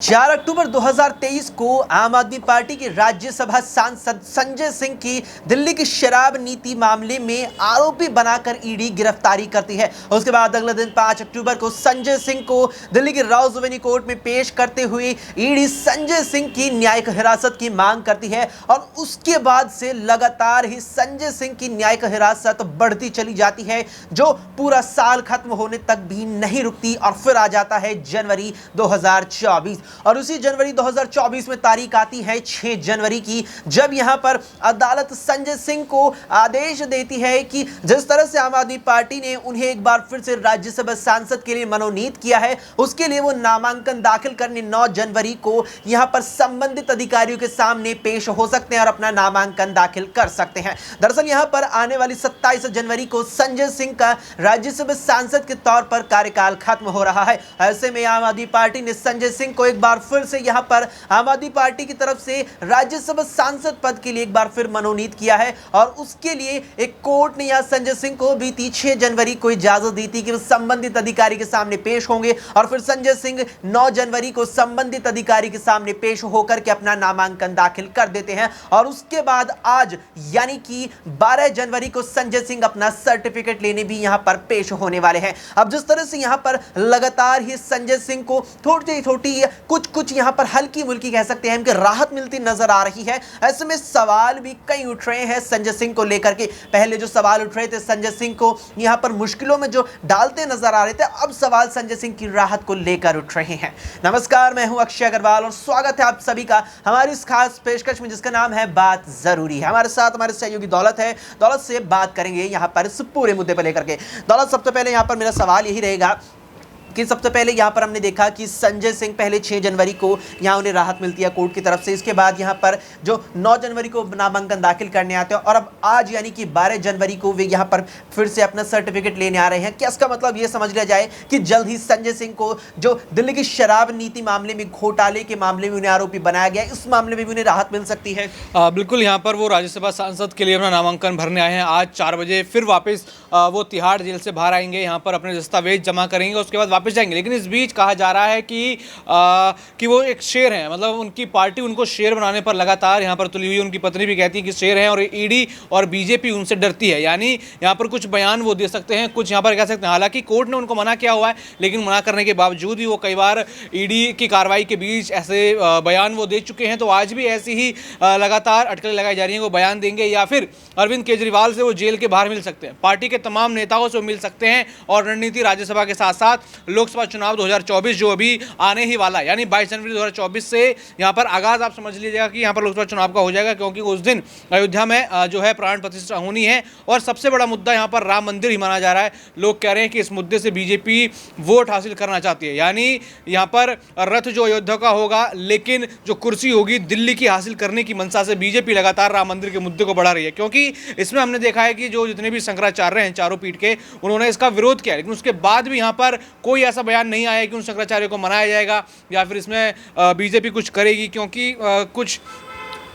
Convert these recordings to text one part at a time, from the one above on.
4 अक्टूबर 2023 को आम आदमी पार्टी के राज्यसभा सांसद संजय सिंह की दिल्ली की शराब नीति मामले में आरोपी बनाकर ईडी गिरफ्तारी करती है। उसके बाद अगले दिन 5 अक्टूबर को संजय सिंह को दिल्ली की राउज़ कोर्ट में पेश करते हुए ईडी संजय सिंह की न्यायिक हिरासत की मांग करती है और उसके बाद से लगातार ही संजय सिंह की न्यायिक हिरासत बढ़ती चली जाती है, जो पूरा साल खत्म होने तक भी नहीं रुकती और फिर आ जाता है जनवरी 2024। और उसी जनवरी 2024 में तारीख आती है 6 जनवरी की, जब यहां पर अदालत संजय सिंह को आदेश देती है कि जिस तरह से आम आदमी पार्टी ने उन्हें एक बार फिर से राज्यसभा सांसद के लिए मनोनीत किया है, उसके लिए वो नामांकन दाखिल करने 9 जनवरी को यहां पर संबंधित अधिकारियों के सामने पेश हो सकते हैं और अपना नामांकन दाखिल कर सकते हैं। दरअसल यहां पर आने वाली 27 जनवरी को संजय सिंह का राज्यसभा सांसद के तौर पर कार्यकाल खत्म हो रहा है। ऐसे में आम आदमी पार्टी ने संजय सिंह को एक बार फिर से यहां पर आम आदमी पार्टी की तरफ से राज्यसभा सांसद पद के लिए एक बार फिर मनोनीत किया है और उसके लिए एक कोर्ट ने यहां संजय सिंह को बीती 6 जनवरी को इजाजत दी थी कि वो संबंधित अधिकारी के सामने पेश होंगे और फिर संजय सिंह 9 जनवरी को संबंधित अधिकारी के सामने पेश होकर के अपना नामांकन दाखिल कर देते हैं। और उसके बाद आज यानी कि 12 जनवरी को संजय सिंह अपना सर्टिफिकेट लेने भी यहां पर पेश होने वाले हैं। अब जिस तरह से यहां पर लगातार ही संजय सिंह को थोड़ी छोटी कुछ यहां पर हल्की मुल्की कह सकते हैं कि राहत मिलती नजर आ रही है। ऐसे में सवाल भी कई उठ रहे हैं संजय सिंह को लेकर के। पहले जो सवाल उठ रहे थे संजय सिंह को यहां पर मुश्किलों में जो डालते नजर आ रहे थे, अब सवाल संजय सिंह की राहत को लेकर उठ रहे हैं। नमस्कार, मैं हूं अक्षय अग्रवाल और स्वागत है आप सभी का हमारी इस खास पेशकश में जिसका नाम है बात जरूरी है। हमारे साथ हमारे सहयोगी दौलत है। दौलत से बात करेंगे यहां पर इस पूरे मुद्दे पर लेकर के। दौलत, सबसे पहले यहां पर मेरा सवाल यही रहेगा कि सबसे पहले यहां पर हमने देखा कि संजय सिंह पहले 6 जनवरी को यहां उन्हें राहत मिलती है कोर्ट की तरफ से। इसके बाद यहां पर जो 9 जनवरी को नामांकन दाखिल करने आते हैं और अब आज यानी कि 12 जनवरी को वे यहां पर फिर से अपना सर्टिफिकेट लेने आ रहे हैं। क्या इसका मतलब ये समझ लिया जाए कि जल्द ही संजय सिंह को जो दिल्ली की शराब नीति मामले में, घोटाले के मामले में उन्हें आरोपी बनाया गया, इस मामले में भी उन्हें राहत मिल सकती है? बिल्कुल, यहाँ पर वो राज्यसभा सांसद के लिए अपना नामांकन भरने आए हैं। आज 4 बजे फिर वापस वो तिहाड़ जेल से बाहर आएंगे, यहाँ पर अपने दस्तावेज जमा करेंगे, उसके बाद वापस जाएंगे। लेकिन इस बीच कहा जा रहा है कि वो एक शेर हैं, मतलब उनकी पार्टी उनको शेर बनाने पर लगातार यहाँ पर तुली हुई। उनकी पत्नी भी कहती है कि शेर हैं और ईडी और बीजेपी उनसे डरती है। यानी यहाँ पर कुछ बयान वो दे सकते हैं, कुछ यहाँ पर कह सकते हैं। हालांकि कोर्ट ने उनको मना किया हुआ है, लेकिन मना करने के बावजूद भी वो कई बार ईडी की कार्रवाई के बीच ऐसे बयान वो दे चुके हैं। तो आज भी ऐसी ही लगातार अटकलें लगाई जा रही हैं। वो बयान देंगे या फिर अरविंद केजरीवाल से वो जेल के बाहर मिल सकते हैं, पार्टी के तमाम नेताओं से वो मिल सकते हैं और रणनीति राज्यसभा के साथ साथ लोकसभा चुनाव 2024 जो अभी आने ही वाला है, यानी 22 जनवरी 2024 से यहाँ पर आगाज आप समझ लीजिएगा कि यहाँ पर लोकसभा चुनाव का हो जाएगा, क्योंकि उस दिन अयोध्या में जो है प्राण प्रतिष्ठा होनी है। और सबसे बड़ा मुद्दा यहाँ पर राम मंदिर ही माना जा रहा है। लोग कह रहे हैं कि इस मुद्दे से बीजेपी वोट हासिल करना चाहती है, यानी यहाँ पर रथ जो अयोध्या का होगा, लेकिन जो कुर्सी होगी दिल्ली की हासिल करने की मंशा से बीजेपी लगातार राम मंदिर के मुद्दे को बढ़ा रही है। क्योंकि इसमें हमने देखा है कि जो जितने भी शंकराचार्य हैं चारों पीठ के, उन्होंने इसका विरोध किया, लेकिन उसके बाद भी यहाँ पर कोई ऐसा बयान नहीं आया कि उन शंकराचार्य को मनाया जाएगा या फिर इसमें बीजेपी कुछ करेगी। क्योंकि कुछ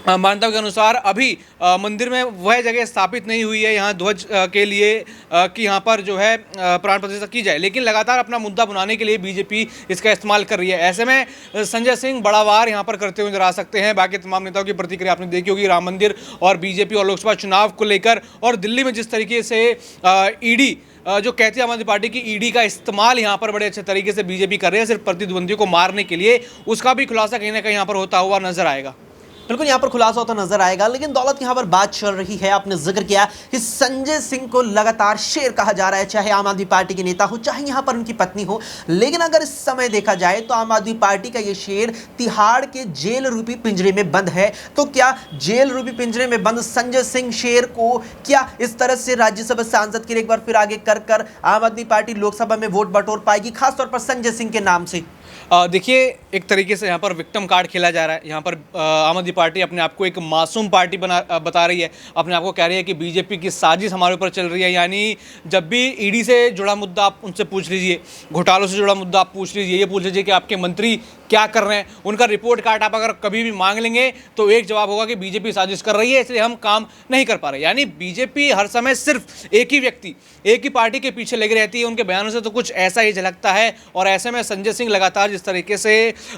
मान्यताओं के अनुसार अभी मंदिर में वह जगह स्थापित नहीं हुई है यहाँ ध्वज के लिए कि यहाँ पर जो है प्राण प्रतिष्ठा की जाए। लेकिन लगातार अपना मुद्दा बनाने के लिए बीजेपी इसका इस्तेमाल कर रही है। ऐसे में संजय सिंह बड़ा वार यहाँ पर करते हुए नजर आ सकते हैं। बाकी तमाम नेताओं की प्रतिक्रिया आपने देखी होगी राम मंदिर और बीजेपी और लोकसभा चुनाव को लेकर, और दिल्ली में जिस तरीके से ईडी जो कहती है आम आदमी पार्टी की ईडी का इस्तेमाल यहाँ पर बड़े अच्छे तरीके से बीजेपी कर रही है सिर्फ प्रतिद्वंदियों को मारने के लिए, उसका भी खुलासा कहीं ना कहीं यहाँ पर होता हुआ नजर आएगा। बिल्कुल यहाँ पर खुलासा होता नजर आएगा। लेकिन दौलत, यहाँ पर बात चल रही है, आपने जिक्र किया कि संजय सिंह को लगातार शेर कहा जा रहा है, चाहे आम आदमी पार्टी के नेता हो, चाहे यहाँ पर उनकी पत्नी हो। लेकिन अगर इस समय देखा जाए तो आम आदमी पार्टी का ये शेर तिहाड़ के जेल रूपी पिंजरे में बंद है। तो क्या जेल रूपी पिंजरे में बंद संजय सिंह शेर को क्या इस तरह से राज्यसभा सांसद के लिए एक बार फिर आगे कर आम आदमी पार्टी लोकसभा में वोट बटोर पाएगी, खासतौर पर संजय सिंह के नाम से? देखिए, एक तरीके से यहाँ पर विक्टिम कार्ड खेला जा रहा है। यहाँ पर आम आदमी पार्टी अपने आप को एक मासूम पार्टी बता रही है, अपने आप को कह रही है कि बीजेपी की साजिश हमारे ऊपर चल रही है। यानी जब भी ईडी से जुड़ा मुद्दा आप उनसे पूछ लीजिए, घोटालों से जुड़ा मुद्दा आप पूछ लीजिए, ये पूछ लीजिए कि आपके मंत्री क्या कर रहे हैं, उनका रिपोर्ट कार्ड आप अगर कभी भी मांग लेंगे तो एक जवाब होगा कि बीजेपी साजिश कर रही है इसलिए हम काम नहीं कर पा रहे। यानी बीजेपी हर समय सिर्फ एक ही व्यक्ति, एक ही पार्टी के पीछे लगी रहती है। उनके बयानों से तो कुछ ऐसा ही झलकता है और ऐसे में संजय सिंह लगातार जिस तरीके से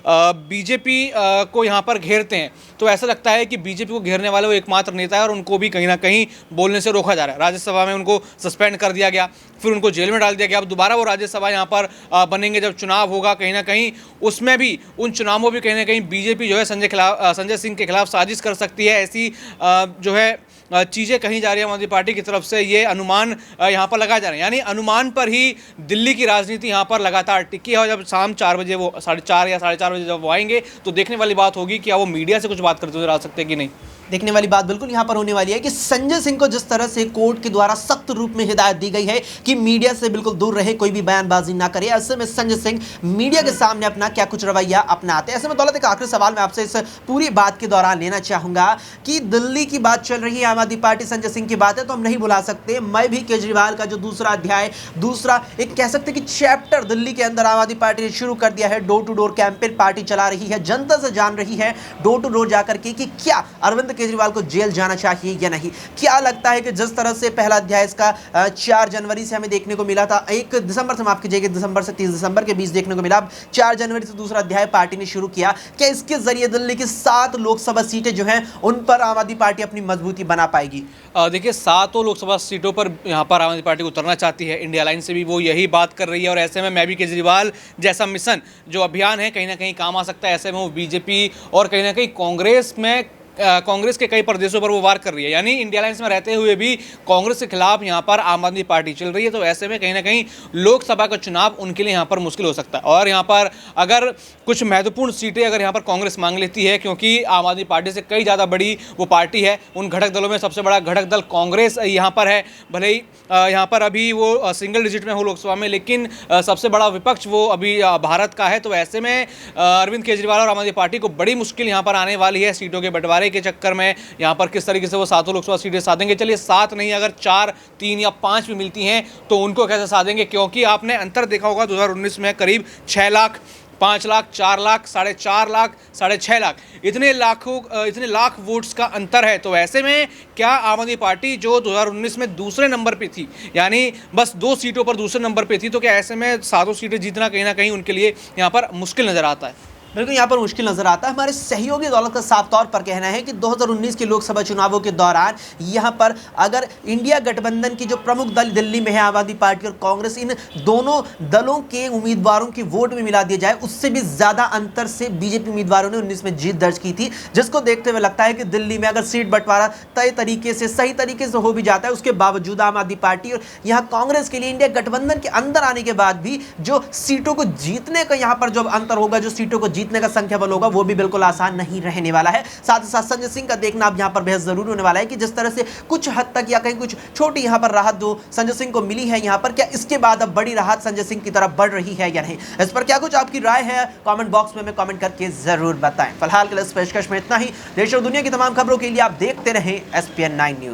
बीजेपी को यहाँ पर घेरते हैं तो ऐसा लगता है कि बीजेपी को घेरने वाले वो एकमात्र नेता है और उनको भी कहीं ना कहीं बोलने से रोका जा रहा है। राज्यसभा में उनको सस्पेंड कर दिया गया, फिर उनको जेल में डाल दिया गया। अब दोबारा वो राज्यसभा यहाँ पर बनेंगे जब चुनाव होगा, कहीं ना कहीं उसमें भी उन चुनावों में भी कहीं ना कहीं बीजेपी जो है संजय सिंह के खिलाफ साजिश कर सकती है। ऐसी जो है चीज़ें कही जा रही है आम आदमी पार्टी की तरफ से, ये अनुमान यहाँ पर लगाए जा रहे हैं। यानी अनुमान पर ही दिल्ली की राजनीति यहाँ पर लगातार टिकी है और जब शाम 4 बजे वो 4:30 या 4:30 बजे जब वो आएंगे तो देखने वाली बात होगी कि क्या वो मीडिया से कुछ बात करते हुए आ सकते हैं कि नहीं। देखने वाली बात बिल्कुल यहां पर होने वाली है कि संजय सिंह को जिस तरह से कोर्ट के द्वारा सख्त रूप में हिदायत दी गई है कि मीडिया से बिल्कुल दूर रहे, कोई भी बयानबाजी ना करे, ऐसे में संजय सिंह मीडिया के सामने अपना क्या कुछ रवैया अपनाते हैं। ऐसे में दौलत एक आखिरी सवाल मैं आपसे इस पूरी बात के दौरान लेना चाहूंगा कि दिल्ली की बात चल रही है, आम आदमी पार्टी संजय सिंह की बात है तो हम नहीं भुला सकते, मैं भी केजरीवाल का जो दूसरा अध्याय, दूसरा एक कह सकते कि चैप्टर दिल्ली के अंदर आम आदमी पार्टी ने शुरू कर दिया है। Door to door campaign party चला रही है, जनता से जान रही है डोर टू डोर जाकर के कि क्या अरविंद केजरीवाल को जेल जाना चाहिए या नहीं। क्या लगता है कि जिस तरह से पहला अध्याय इसका 4 जनवरी से हमें देखने को मिला था, 1 दिसंबर से माफ कीजिएगा, दिसंबर से 30 दिसंबर के बीच देखने को मिला, 4 जनवरी से दूसरा अध्याय पार्टी ने शुरू किया, क्या इसके जरिए दिल्ली की 7 लोकसभा सीटें जो हैं उन पर आम आदमी पार्टी अपनी मजबूती बना पाएगी? देखिए 7 लोकसभा सीटों पर यहाँ पर आम आदमी पार्टी को उतरना चाहती है। इंडिया लाइन से भी वो यही बात कर रही है और ऐसे में मैं भी केजरीवाल जैसा मिशन जो अभियान है कहीं ना कहीं काम आ सकता है। ऐसे में वो बीजेपी और कहीं ना कहीं कांग्रेस के कई प्रदेशों पर वो वार कर रही है। यानी इंडिया लाइंस में रहते हुए भी कांग्रेस के खिलाफ यहाँ पर आम आदमी पार्टी चल रही है। तो ऐसे में कहीं ना कहीं लोकसभा का चुनाव उनके लिए यहाँ पर मुश्किल हो सकता है। और यहाँ पर अगर कुछ महत्वपूर्ण सीटें अगर यहाँ पर कांग्रेस मांग लेती है, क्योंकि आम आदमी पार्टी से कई ज़्यादा बड़ी वो पार्टी है, उन घटक दलों में सबसे बड़ा घटक दल कांग्रेस यहाँ पर है। भले ही यहाँ पर अभी वो सिंगल डिजिट में हो लोकसभा में, लेकिन सबसे बड़ा विपक्ष वो अभी भारत का है। तो ऐसे में अरविंद केजरीवाल और आम आदमी पार्टी को बड़ी मुश्किल यहाँ पर आने वाली है सीटों के बंटवारे के चक्कर में। यहाँ पर किस तरीके से वो 7 लोकसभा सीटें साधेंगे। चलिए 7 नहीं, अगर 4, 3 या 5 भी मिलती हैं तो उनको कैसे साधेंगे, क्योंकि आपने अंतर देखा होगा 2019 में करीब 6 लाख, 5 लाख, 4 लाख, 4.5 लाख, 6.5 लाख, इतने लाख वोट्स का अंतर है। तो ऐसे में क्या आम आदमी पार्टी जो 2019 में दूसरे नंबर पे थी, यानी बस 2 सीटों पर दूसरे नंबर पे थी, तो क्या ऐसे में 7 सीटें जीतना कहीं ना कहीं उनके लिए यहाँ पर मुश्किल नजर आता है? बिल्कुल यहाँ पर मुश्किल नजर आता है। हमारे सहयोगी दौलत का साफ तौर पर कहना है कि 2019 के लोकसभा चुनावों के दौरान यहाँ पर अगर इंडिया गठबंधन की जो प्रमुख दल दिल्ली में है, आम आदमी पार्टी और कांग्रेस, इन दोनों दलों के उम्मीदवारों की वोट में मिला दिया जाए, उससे भी ज्यादा अंतर से बीजेपी उम्मीदवारों ने 19 में जीत दर्ज की थी। जिसको देखते हुए लगता है कि दिल्ली में अगर सीट बंटवारा तय तरीके से, सही तरीके से हो भी जाता है, उसके बावजूद आम आदमी पार्टी और यहाँ कांग्रेस के लिए इंडिया गठबंधन के अंदर आने के बाद भी जो सीटों को जीतने का यहाँ पर जो अंतर होगा, जो सीटों को जीतने का संख्या बल होगा, वो भी बिल्कुल आसान नहीं रहने वाला है। साथ ही साथ संजय सिंह का देखना अब यहाँ पर बेहद जरूरी होने वाला है कि जिस तरह से कुछ हद तक या कहीं कुछ छोटी यहाँ पर राहत जो संजय सिंह को मिली है यहाँ पर, क्या इसके बाद अब बड़ी राहत संजय सिंह की तरफ बढ़ रही है या नहीं। इस पर क्या कुछ आपकी राय है, कमेंट बॉक्स में हमें कमेंट करके जरूर बताएं। फिलहाल के लिए इस पेशकश में इतना ही। देश और दुनिया की तमाम खबरों के लिए आप देखते रहें SPN 9 न्यूज।